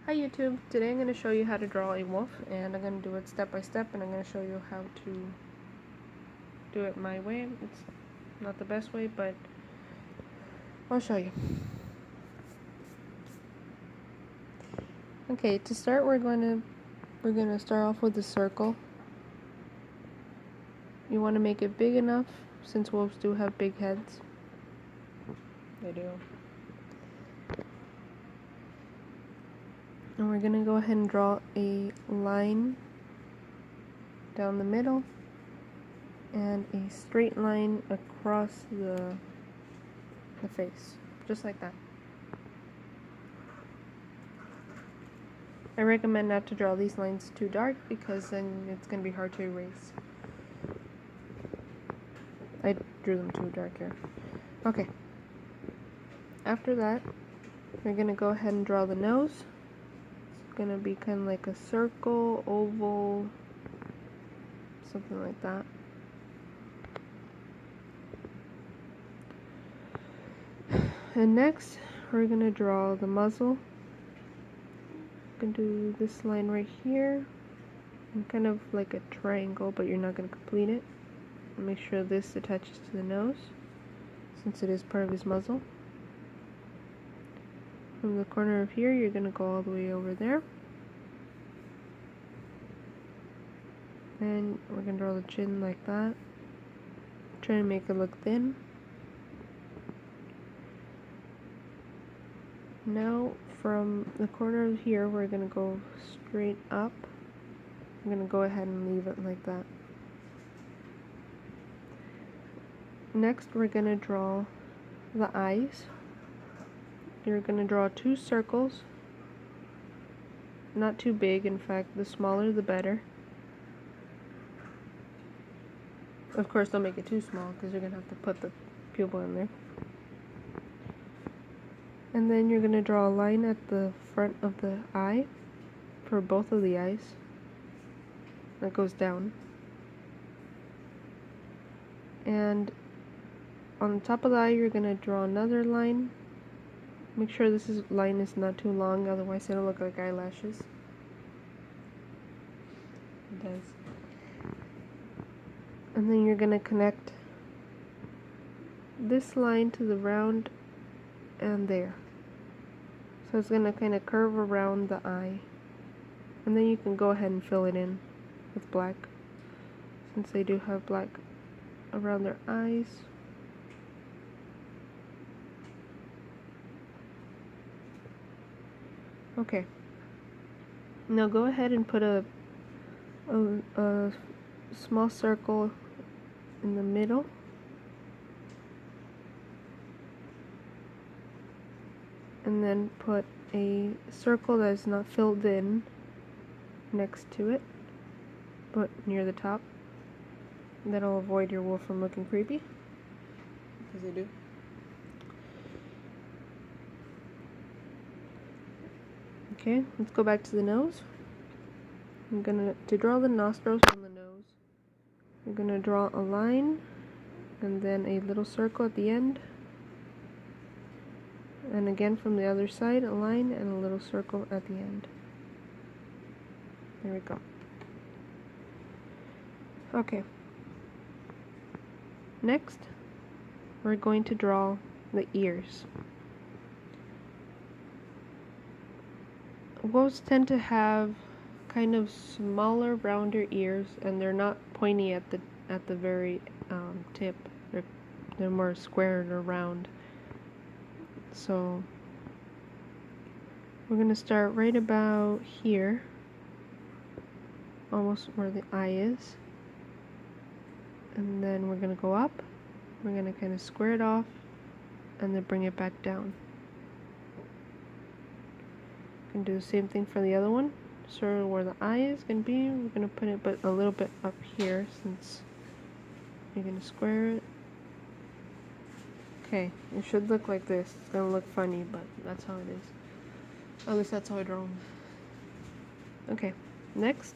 Hi YouTube, today I'm going to show you how to draw a wolf, and I'm going to do it step by step, and I'm going to show you how to do it my way. It's not the best way, but I'll show you. Okay, to start we're going to start off with a circle. You want to make it big enough, since wolves do have big heads. They do. And we're going to go ahead and draw a line down the middle and a straight line across the face, just like that. I recommend not to draw these lines too dark because then it's going to be hard to erase. I drew them too dark here. Okay. After that, we're going to go ahead and draw the nose. It's going to be kind of like a circle, oval, something like that. And next, we're going to draw the muzzle. You can do this line right here, and kind of like a triangle, but you're not going to complete it. Make sure this attaches to the nose, since it is part of his muzzle. From the corner of here, you're going to go all the way over there. And we're going to draw the chin like that. Try to make it look thin. Now, from the corner of here, we're going to go straight up. I'm going to go ahead and leave it like that. Next, we're going to draw the eyes. You're going to draw two circles. Not too big, in fact, the smaller the better. Of course, don't make it too small because you're going to have to put the pupil in there. And then you're going to draw a line at the front of the eye for both of the eyes. That goes down. And on the top of the eye, you're going to draw another line. Make sure this line is not too long, otherwise it'll look like eyelashes. It does. And then you're going to connect this line to the round and there. So it's going to kind of curve around the eye. And then you can go ahead and fill it in with black, since they do have black around their eyes. Okay. Now go ahead and put a small circle in the middle. And then put a circle that is not filled in next to it, but near the top. That'll avoid your wolf from looking creepy, because they do. Okay, let's go back to the nose. To draw the nostrils on the nose, you're gonna draw a line and then a little circle at the end. And again from the other side, a line and a little circle at the end. There we go. Okay. Next, we're going to draw the ears. Wolves tend to have kind of smaller, rounder ears, and they're not pointy at the very tip. They're more squared or round. So we're going to start right about here, almost where the eye is, and then we're going to go up. We're going to kind of square it off and then bring it back down. You can do the same thing for the other one. So where the eye is going to be, we're going to put it but a little bit up here, since you're going to square it. Okay, it should look like this. It's going to look funny, but that's how it is. At least that's how I draw them. Okay, next,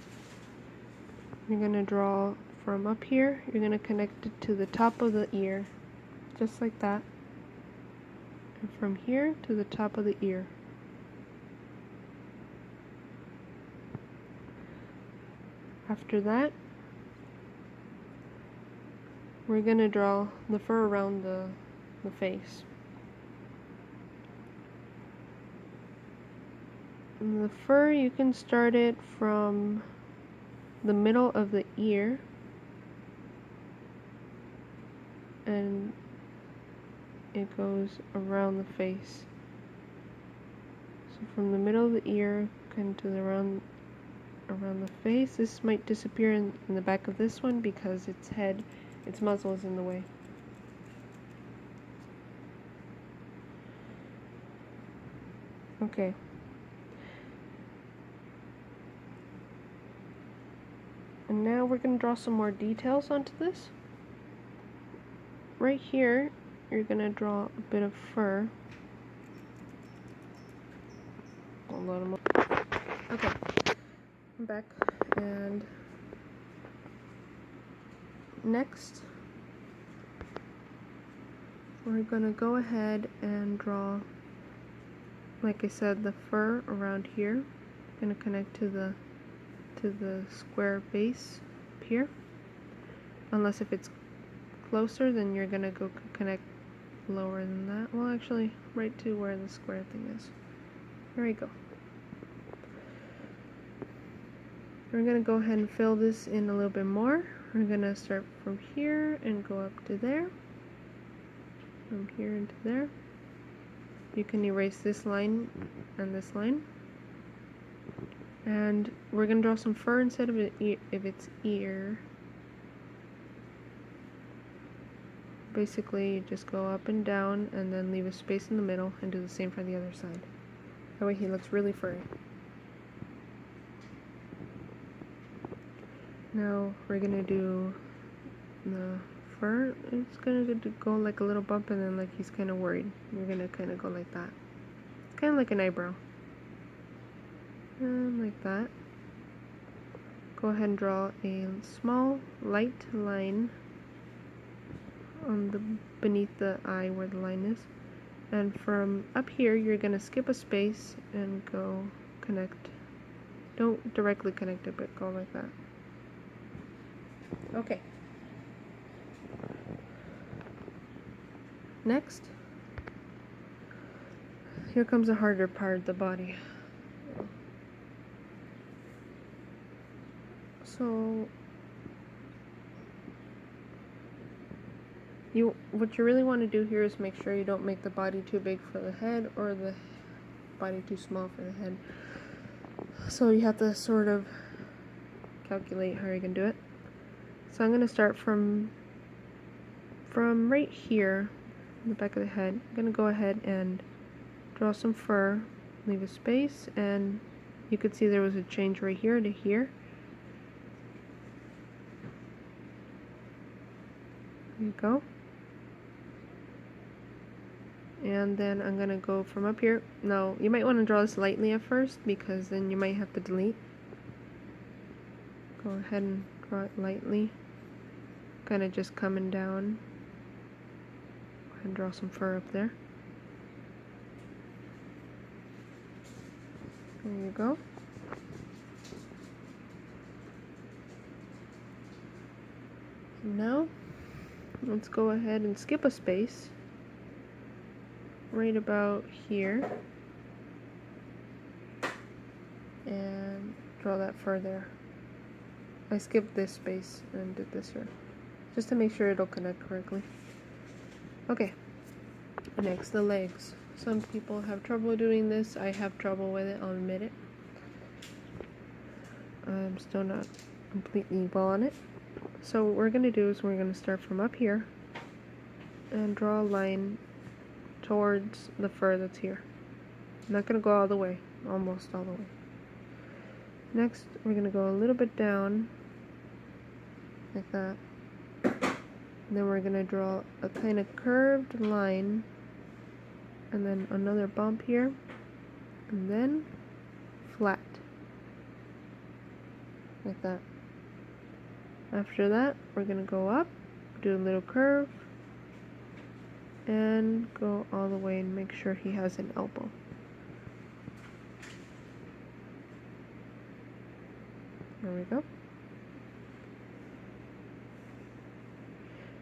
you're going to draw from up here. You're going to connect it to the top of the ear, just like that. And from here to the top of the ear. After that, we're going to draw the fur around the face. And the fur, you can start it from the middle of the ear and it goes around the face. So from the middle of the ear kind of to the around the face. This might disappear in the back of this one because its muzzle is in the way. Okay. And now we're going to draw some more details onto this. Right here, you're going to draw a bit of fur. Hold on a moment. Okay. I'm back. And next, we're going to go ahead and draw, like I said, the fur around here. Going to connect to the square base up here. Unless if it's closer, then you're going to go connect lower than that. Well, actually, right to where the square thing is. There we go. We're going to go ahead and fill this in a little bit more. We're going to start from here and go up to there. From here into there. You can erase this line and this line. And we're going to draw some fur instead of its ear. Basically, you just go up and down and then leave a space in the middle and do the same for the other side. That way he looks really furry. Now we're going to do the fur. It's going to go like a little bump and then like he's kind of worried. You're going to kind of go like that. It's kind of like an eyebrow. And like that. Go ahead and draw a small light line on the beneath the eye where the line is. And from up here you're going to skip a space and go connect. Don't directly connect it, but go like that. Okay. Next, here comes the harder part, the body. So what you really want to do here is make sure you don't make the body too big for the head or the body too small for the head. So you have to sort of calculate how you're going to do it. So I'm going to start from right here in the back of the head. I'm going to go ahead and draw some fur, leave a space, and you could see there was a change right here to here. There you go. And then I'm going to go from up here. Now, you might want to draw this lightly at first because then you might have to delete. Go ahead and draw it lightly. Kind of just coming down. Go ahead and draw some fur up there. There you go. Now, let's go ahead and skip a space. Right about here. And draw that fur there. I skipped this space and did this here. Just to make sure it'll connect correctly. Okay. Next, the legs. Some people have trouble doing this. I have trouble with it, I'll admit it. I'm still not completely well on it. So what we're going to do is we're going to start from up here and draw a line towards the fur that's here. I'm not going to go all the way, almost all the way. Next, we're going to go a little bit down, like that. And then we're going to draw a kind of curved line, and then another bump here, and then flat, like that. After that, we're going to go up, do a little curve, and go all the way and make sure he has an elbow. There we go.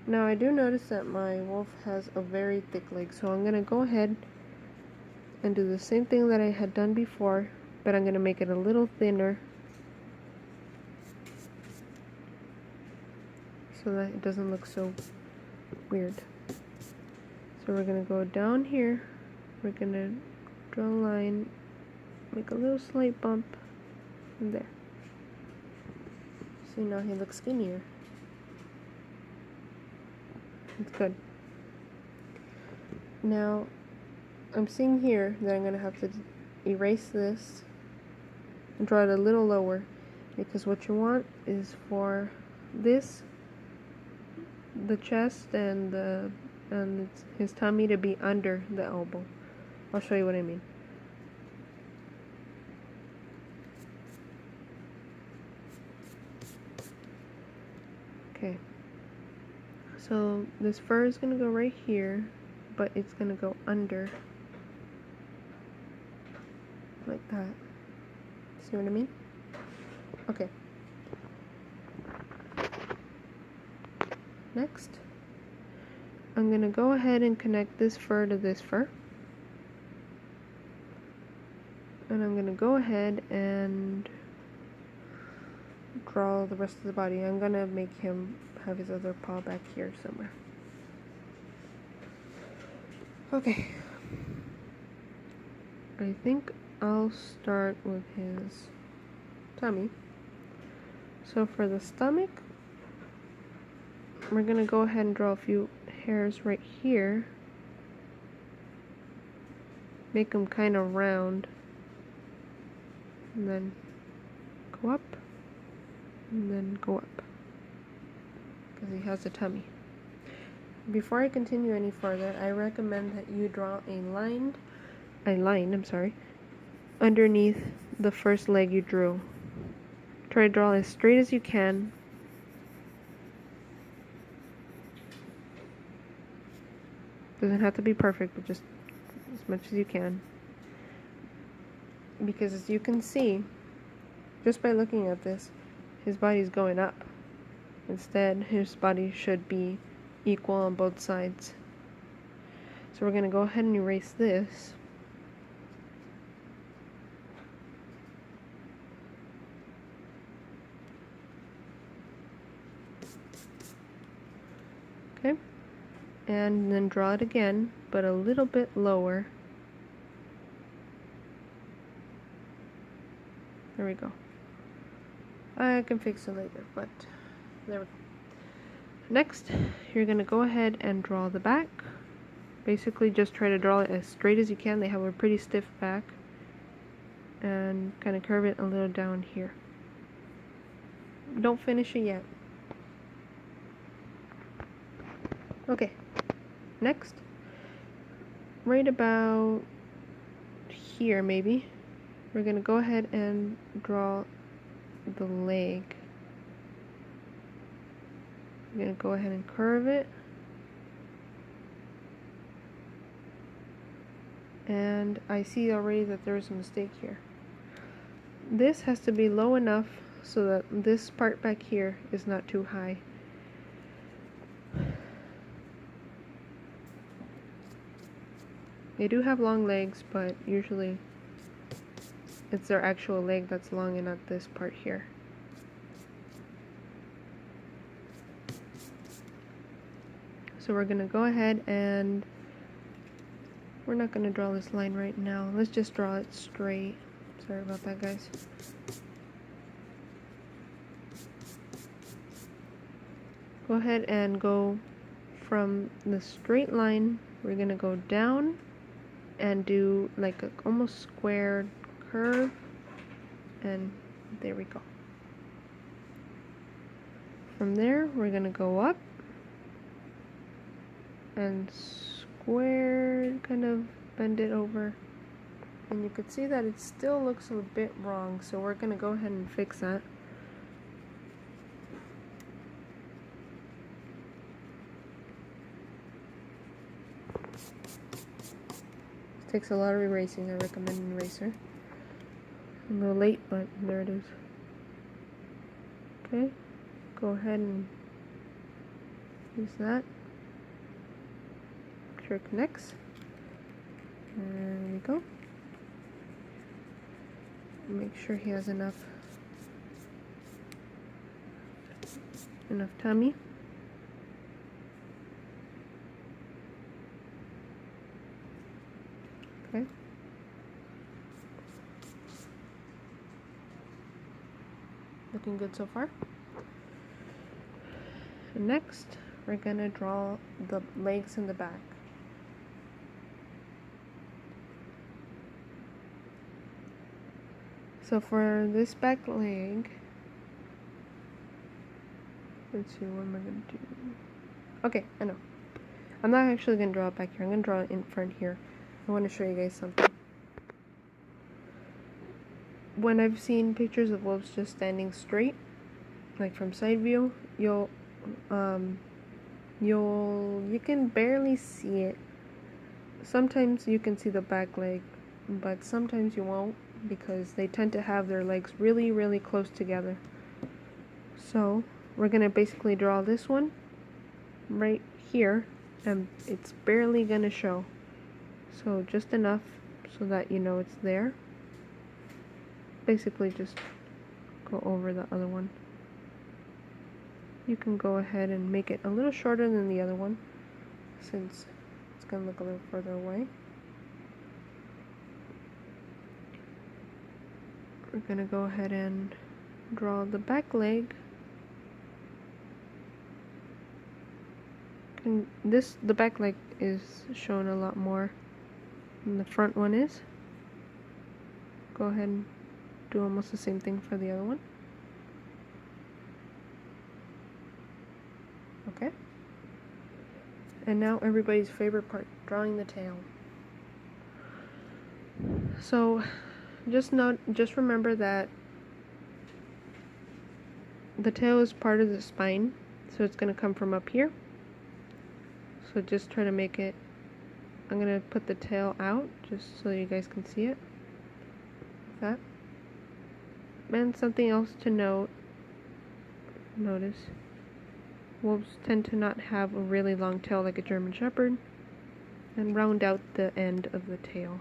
Now I do notice that my wolf has a very thick leg, so I'm gonna go ahead and do the same thing that I had done before, but I'm gonna make it a little thinner so that it doesn't look so weird. So we're gonna go down here, we're gonna draw a line, make a little slight bump in there. See, now he looks skinnier. It's good. Now I'm seeing here that I'm gonna have to erase this and draw it a little lower, because what you want is for this, the chest and his tummy to be under the elbow. I'll show you what I mean. Okay, so this fur is gonna go right here, but it's gonna go under like that. See what I mean? Okay. Next, I'm gonna go ahead and connect this fur to this fur. And I'm gonna go ahead and draw the rest of the body. I'm gonna make him have his other paw back here somewhere. Okay. I think I'll start with his tummy. So for the stomach, we're gonna go ahead and draw a few hairs right here. Make them kind of round. And then go up. And then go up. Because he has a tummy. Before I continue any further, I recommend that you draw a line, underneath the first leg you drew. Try to draw as straight as you can. Doesn't have to be perfect, but just as much as you can. Because as you can see, just by looking at this, his body's going up. Instead, his body should be equal on both sides. So we're going to go ahead and erase this. Okay, and then draw it again, but a little bit lower. There we go. I can fix it later, but there we go. Next, you're going to go ahead and draw the back. Basically, just try to draw it as straight as you can. They have a pretty stiff back. And kind of curve it a little down here. Don't finish it yet. Okay, next, right about here maybe, we're going to go ahead and draw the leg. I'm going to go ahead and curve it. And I see already that there's a mistake here. This has to be low enough so that this part back here is not too high. They do have long legs, but usually it's their actual leg that's long and not this part here. So we're going to go ahead and we're not going to draw this line right now. Let's just draw it straight. Sorry about that, guys. Go ahead and go from the straight line. We're going to go down and do like a almost squared curve. And there we go. From there, we're going to go up and square, kind of bend it over, and you could see that it still looks a bit wrong, so we're going to go ahead and fix that. It takes a lot of erasing. I recommend an eraser. A little late, but there it is. Okay, go ahead and use that. Make sure it connects. And there we go. Make sure he has enough tummy. Okay. Looking good so far. And next, we're gonna draw the legs in the back. So for this back leg, let's see, what am I gonna do? Okay, I know. I'm not actually gonna draw it back here. I'm gonna draw it in front here. I want to show you guys something. When I've seen pictures of wolves just standing straight, like from side view, you can barely see it. Sometimes you can see the back leg, but sometimes you won't, because they tend to have their legs really, really close together. So we're gonna basically draw this one right here, and it's barely gonna show. So just enough so that you know it's there. Basically just go over the other one. You can go ahead and make it a little shorter than the other one, since it's gonna look a little further away. We're gonna go ahead and draw the back leg. And the back leg is shown a lot more than the front one is. Go ahead and do almost the same thing for the other one. Okay. And now everybody's favorite part, drawing the tail. So just remember that the tail is part of the spine, so it's going to come from up here. So just try to make it, I'm going to put the tail out just so you guys can see it. Like that. And something else to notice, wolves tend to not have a really long tail like a German Shepherd, and round out the end of the tail.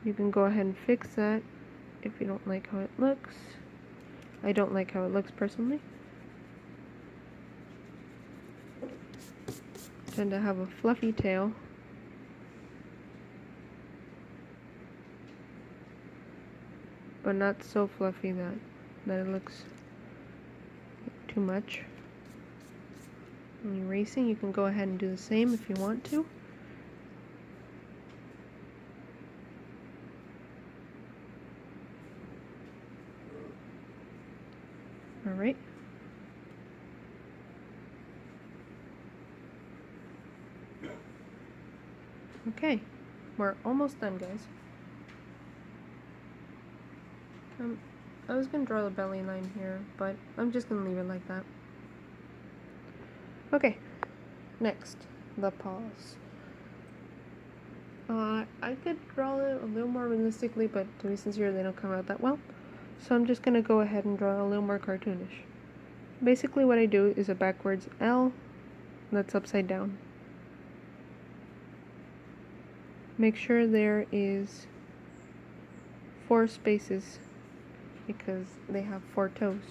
You can go ahead and fix that if you don't like how it looks. I don't like how it looks personally. Tend to have a fluffy tail. But not so fluffy that it looks too much. When erasing, you can go ahead and do the same if you want to. Alright. Okay, we're almost done, guys. I was going to draw the belly line here, but I'm just going to leave it like that. Okay, next, the paws. I could draw it a little more realistically, but to be sincere, they don't come out that well. So I'm just going to go ahead and draw a little more cartoonish. Basically what I do is a backwards L that's upside down. Make sure there is 4 spaces, because they have 4 toes.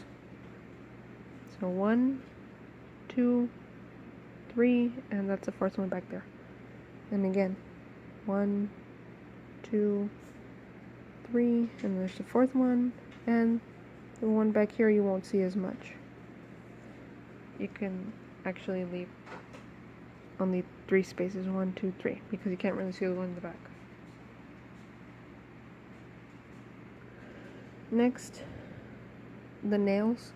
So 1, 2, 3, and that's the 4th one back there. And again, 1, 2, 3, and there's the 4th one, and the one back here you won't see as much. You can actually leave only 3 spaces, 1, 2, 3, because you can't really see the one in the back. Next, the nails.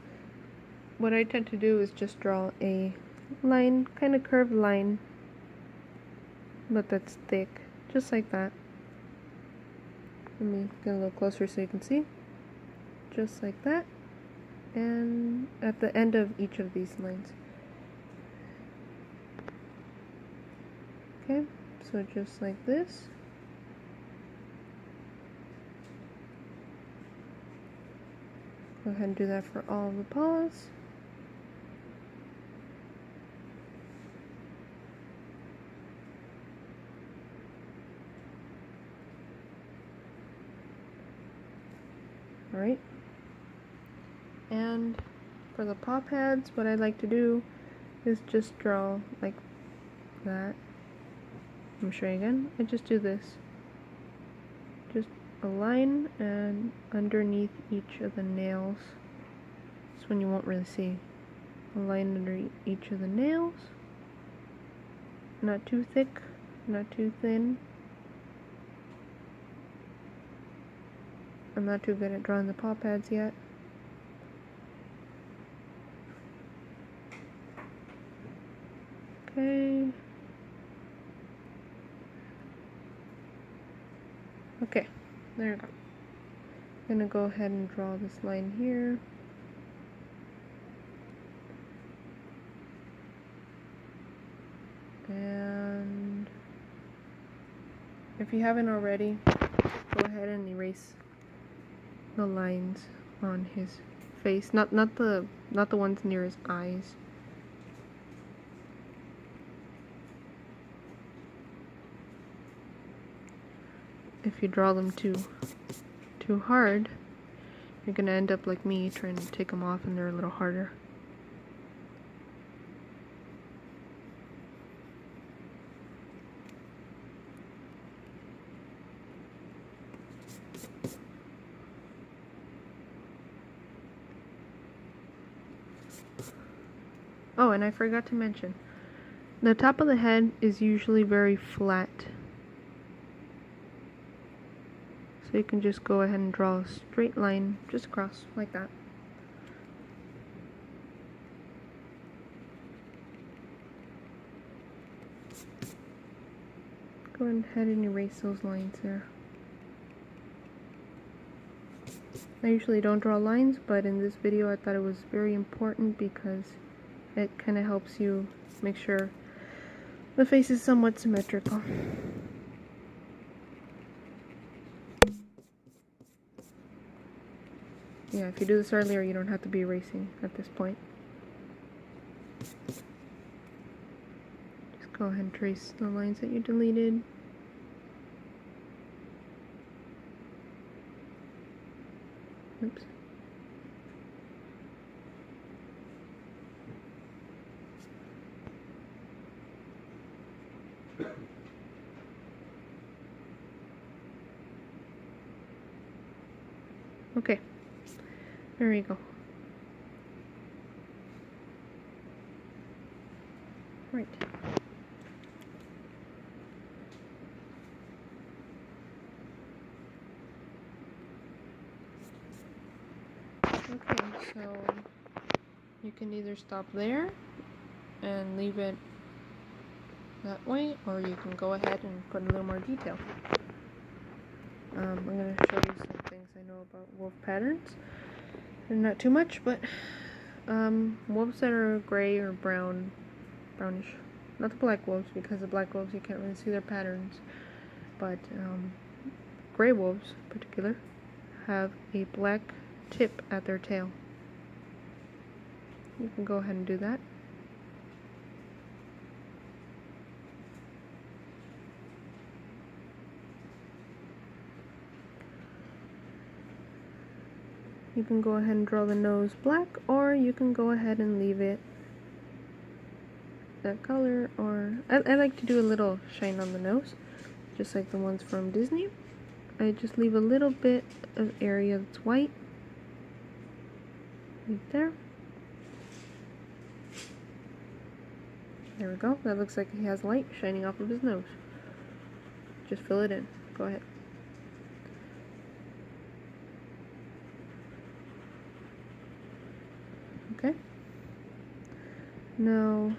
What I tend to do is just draw a line, kind of curved line, but that's thick, just like that. Let me get a little closer so you can see. Just like that. And at the end of each of these lines. Okay, so just like this. Go ahead and do that for all of the paws. Alright. And for the paw pads, what I like to do is just draw like that. I'm showing again. I just do this. Just a line and underneath each of the nails. This one you won't really see. A line under each of the nails. Not too thick, not too thin. I'm not too good at drawing the paw pads yet. Okay. Okay, there we go. I'm gonna go ahead and draw this line here. And if you haven't already, go ahead and erase the lines on his face. Not the ones near his eyes. If you draw them too hard, you're gonna end up like me, trying to take them off and they're a little harder. Oh, and I forgot to mention, the top of the head is usually very flat. So you can just go ahead and draw a straight line just across like that. Go ahead and erase those lines there. I usually don't draw lines, but in this video I thought it was very important because it kind of helps you make sure the face is somewhat symmetrical. Yeah, if you do this earlier, you don't have to be erasing at this point. Just go ahead and trace the lines that you deleted. Oops. Okay. There we go. Right. Okay, so you can either stop there and leave it that way, or you can go ahead and put a little more detail. I'm going to show you some things I know about wolf patterns. And not too much, but wolves that are gray or brownish. Not the black wolves, because the black wolves you can't really see their patterns. But gray wolves in particular have a black tip at their tail. You can go ahead and do that. You can go ahead and draw the nose black, or you can go ahead and leave it that color, or I like to do a little shine on the nose, just like the ones from Disney. I just leave a little bit of area that's white right there. There we go. That looks like he has light shining off of his nose. Just fill it in. Go ahead. Okay. Now,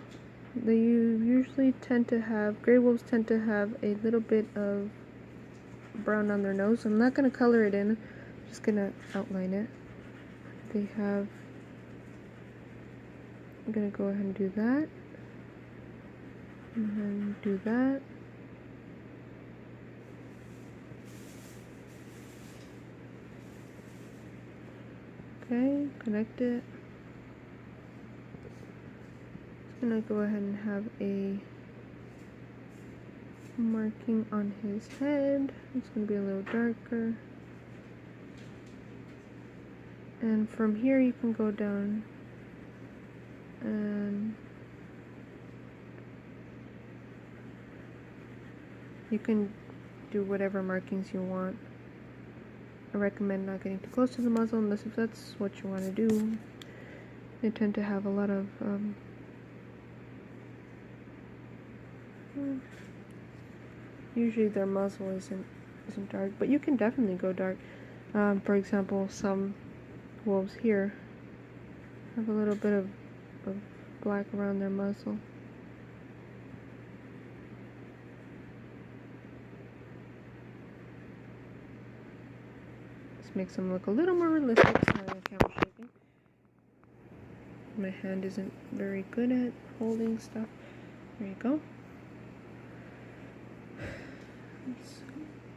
they usually tend to have, gray wolves tend to have a little bit of brown on their nose. I'm not going to color it in, I'm just going to outline it. They have, I'm going to go ahead and do that. And then do that. Okay, connect it. Just gonna go ahead and have a marking on his head. It's gonna be a little darker. And from here you can go down and you can do whatever markings you want. I recommend not getting too close to the muzzle unless if that's what you want to do. They tend to have a lot of usually their muzzle isn't dark, but you can definitely go dark. For example, some wolves here have a little bit of black around their muzzle. This makes them look a little more realistic. Sorry, the camera's shaking. My hand isn't very good at holding stuff. There you go.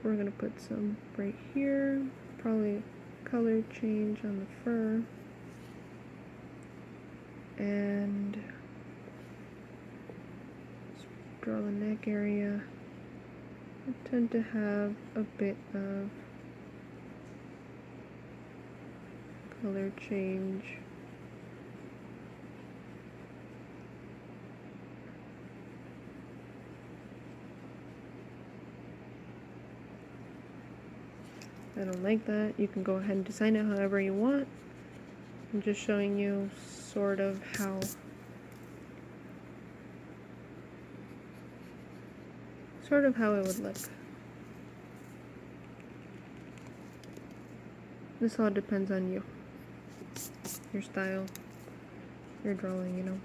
We're gonna put some right here. Probably color change on the fur. And draw the neck area. I tend to have a bit of color change. I don't like that. You can go ahead and design it however you want. I'm just showing you sort of how it would look. This all depends on you, your style, your drawing, you know.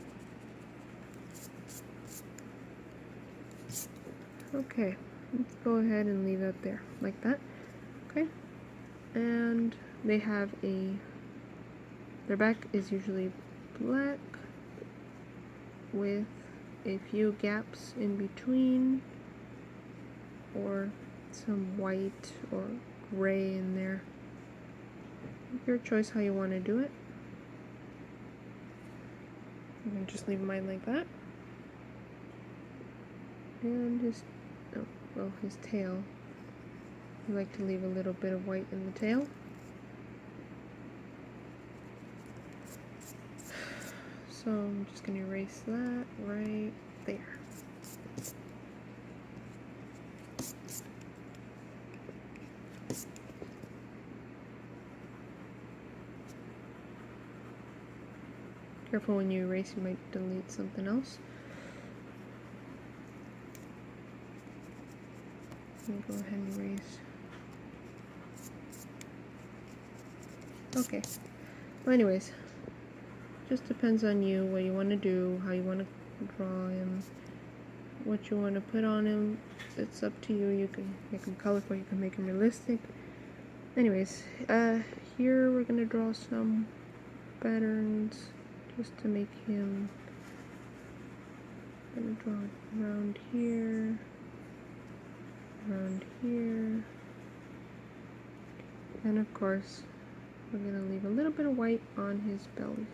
Okay, let's go ahead and leave that there, like that. Okay, and they have their back is usually black with a few gaps in between, or some white or gray in there. Your choice how you want to do it. You can just leave mine like that. And his tail. I like to leave a little bit of white in the tail. So I'm just going to erase that right there. Careful when you erase, you might delete something else. Let me go ahead and erase. Okay. Well, anyways, just depends on you, what you want to do, how you want to draw him, what you want to put on him. It's up to you. You can make him colorful, you can make him realistic. Anyways, here we're going to draw some patterns just to make him. I'm going to draw around here, and of course we're going to leave a little bit of white on his belly.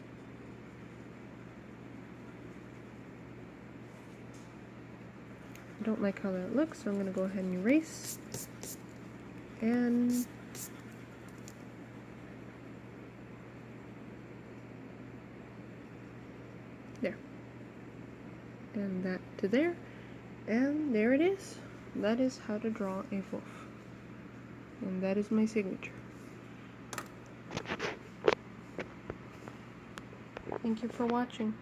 I don't like how that looks, so I'm going to go ahead and erase. And there. And that to there. And there it is. That is how to draw a wolf. And that is my signature. Thank you for watching.